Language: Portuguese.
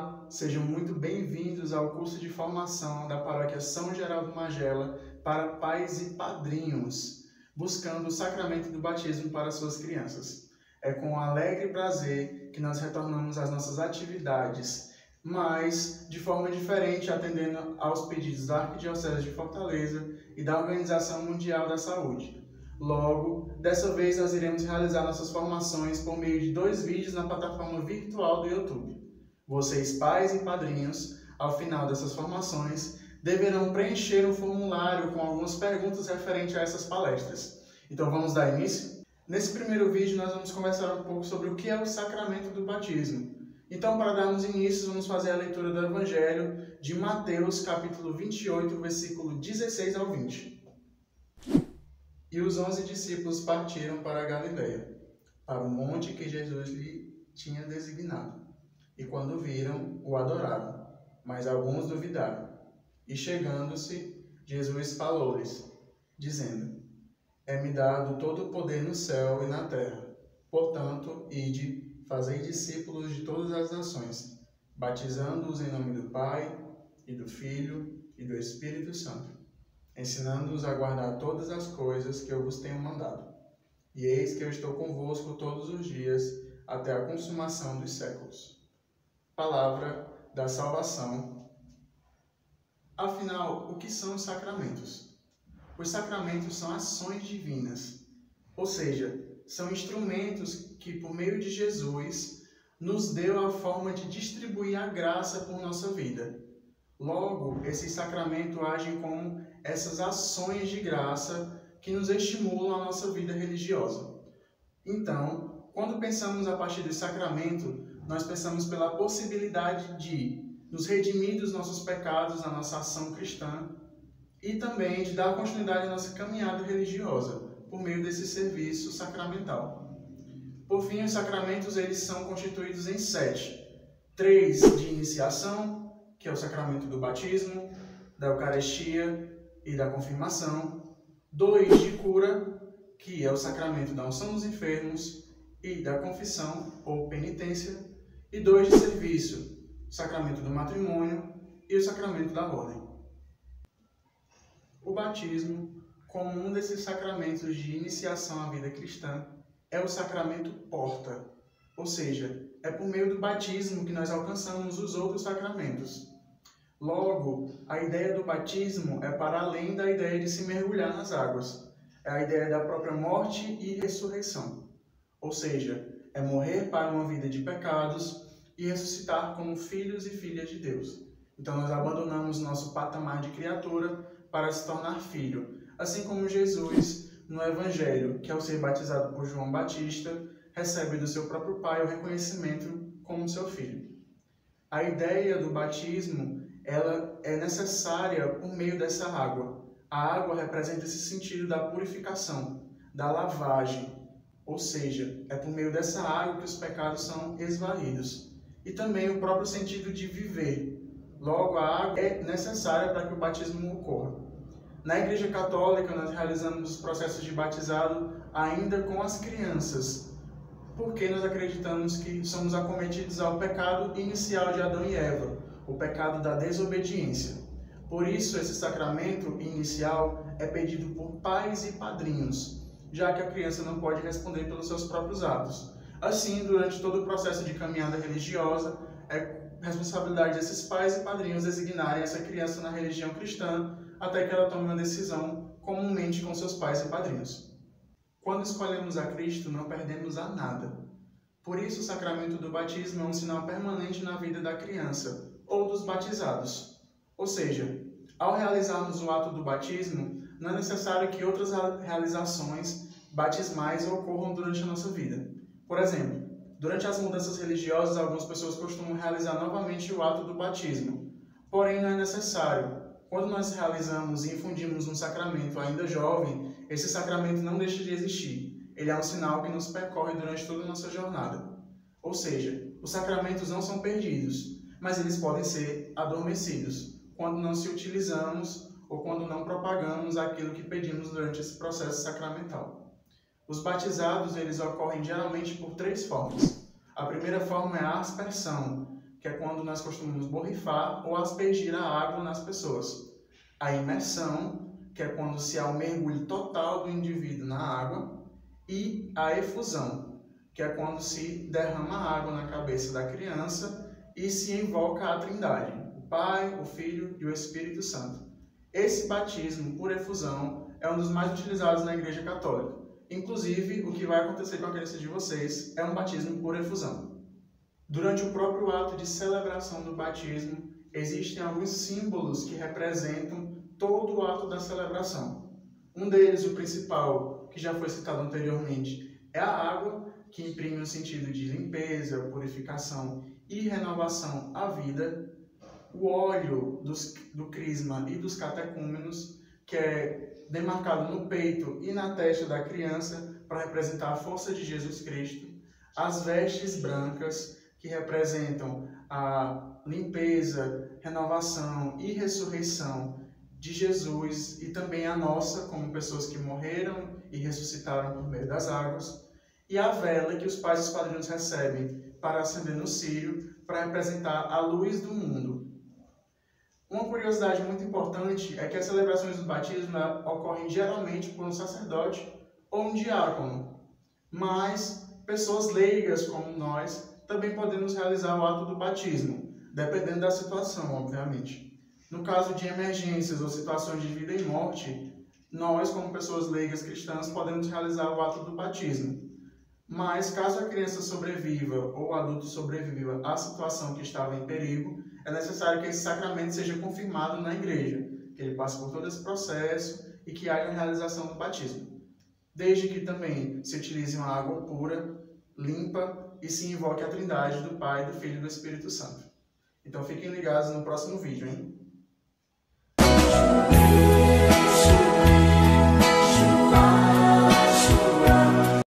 Olá, sejam muito bem-vindos ao curso de formação da Paróquia São Geraldo Magela para pais e padrinhos, buscando o sacramento do batismo para suas crianças. É com alegre prazer que nós retornamos às nossas atividades, mas de forma diferente, atendendo aos pedidos da Arquidiocese de Fortaleza e da Organização Mundial da Saúde. Logo, dessa vez nós iremos realizar nossas formações por meio de 2 vídeos na plataforma virtual do YouTube. Vocês, pais e padrinhos, ao final dessas formações, deverão preencher um formulário com algumas perguntas referentes a essas palestras. Então vamos dar início? Nesse primeiro vídeo nós vamos conversar um pouco sobre o que é o sacramento do batismo. Então, para darmos início, vamos fazer a leitura do Evangelho de Mateus, capítulo 28, versículo 16 ao 20. E os 11 discípulos partiram para a Galileia, para o monte que Jesus lhe tinha designado. E quando viram, o adoraram, mas alguns duvidaram. E chegando-se, Jesus falou-lhes, dizendo: É-me dado todo o poder no céu e na terra. Portanto, ide, fazei discípulos de todas as nações, batizando-os em nome do Pai, e do Filho, e do Espírito Santo, ensinando-os a guardar todas as coisas que eu vos tenho mandado. E eis que eu estou convosco todos os dias, até a consumação dos séculos. Palavra da salvação. Afinal, o que são os sacramentos? Os sacramentos são ações divinas, ou seja, são instrumentos que, por meio de Jesus, nos deu a forma de distribuir a graça por nossa vida. Logo, esses sacramentos agem como essas ações de graça que nos estimulam a nossa vida religiosa. Então, quando pensamos a partir do sacramento, nós pensamos pela possibilidade de nos redimir dos nossos pecados na nossa ação cristã e também de dar continuidade à nossa caminhada religiosa por meio desse serviço sacramental. Por fim, os sacramentos eles são constituídos em 7. 3 de iniciação, que é o sacramento do batismo, da Eucaristia e da confirmação. 2 de cura, que é o sacramento da unção dos enfermos e da confissão ou penitência. E 2 de serviço, o sacramento do matrimônio e o sacramento da ordem. O batismo, como um desses sacramentos de iniciação à vida cristã, é o sacramento porta, ou seja, é por meio do batismo que nós alcançamos os outros sacramentos. Logo, a ideia do batismo é para além da ideia de se mergulhar nas águas, é a ideia da própria morte e ressurreição, ou seja, é morrer para uma vida de pecados e ressuscitar como filhos e filhas de Deus. Então nós abandonamos nosso patamar de criatura para se tornar filho, assim como Jesus no Evangelho, que ao ser batizado por João Batista, recebe do seu próprio pai o reconhecimento como seu filho. A ideia do batismo ela é necessária por meio dessa água. A água representa esse sentido da purificação, da lavagem, ou seja, é por meio dessa água que os pecados são esvaídos. E também o próprio sentido de viver. Logo, a água é necessária para que o batismo ocorra. Na Igreja Católica, nós realizamos os processos de batizado ainda com as crianças, porque nós acreditamos que somos acometidos ao pecado inicial de Adão e Eva, o pecado da desobediência. Por isso, esse sacramento inicial é pedido por pais e padrinhos, já que a criança não pode responder pelos seus próprios atos. Assim, durante todo o processo de caminhada religiosa, é responsabilidade desses pais e padrinhos designarem essa criança na religião cristã até que ela tome uma decisão comumente com seus pais e padrinhos. Quando escolhemos a Cristo, não perdemos a nada. Por isso, o sacramento do batismo é um sinal permanente na vida da criança ou dos batizados. Ou seja, ao realizarmos o ato do batismo, não é necessário que outras realizações batismais ocorram durante a nossa vida. Por exemplo, durante as mudanças religiosas, algumas pessoas costumam realizar novamente o ato do batismo. Porém, não é necessário. Quando nós realizamos e infundimos um sacramento ainda jovem, esse sacramento não deixa de existir. Ele é um sinal que nos percorre durante toda a nossa jornada. Ou seja, os sacramentos não são perdidos, mas eles podem ser adormecidos, quando não se utilizamos ou quando não propagamos aquilo que pedimos durante esse processo sacramental. Os batizados, eles ocorrem geralmente por 3 formas. A primeira forma é a aspersão, que é quando nós costumamos borrifar ou aspergir a água nas pessoas. A imersão, que é quando se há um mergulho total do indivíduo na água. E a efusão, que é quando se derrama água na cabeça da criança e se invoca a Trindade, o Pai, o Filho e o Espírito Santo. Esse batismo por efusão é um dos mais utilizados na Igreja Católica. Inclusive, o que vai acontecer com a criança de vocês é um batismo por efusão. Durante o próprio ato de celebração do batismo, existem alguns símbolos que representam todo o ato da celebração. Um deles, o principal, que já foi citado anteriormente, é a água, que imprime o sentido de limpeza, purificação e renovação à vida. O óleo do crisma e dos catecúmenos, que é demarcado no peito e na testa da criança para representar a força de Jesus Cristo. As vestes brancas, que representam a limpeza, renovação e ressurreição de Jesus e também a nossa, como pessoas que morreram e ressuscitaram por meio das águas. E a vela que os pais e os padrinhos recebem para acender no círio, para representar a luz do mundo. Uma curiosidade muito importante é que as celebrações do batismo ocorrem geralmente por um sacerdote ou um diácono, mas pessoas leigas como nós também podemos realizar o ato do batismo, dependendo da situação, obviamente. No caso de emergências ou situações de vida e morte, nós, como pessoas leigas cristãs, podemos realizar o ato do batismo. Mas, caso a criança sobreviva ou o adulto sobreviva à situação que estava em perigo, é necessário que esse sacramento seja confirmado na igreja, que ele passe por todo esse processo e que haja a realização do batismo. Desde que também se utilize uma água pura, limpa e se invoque a Trindade do Pai, do Filho e do Espírito Santo. Então fiquem ligados no próximo vídeo, hein?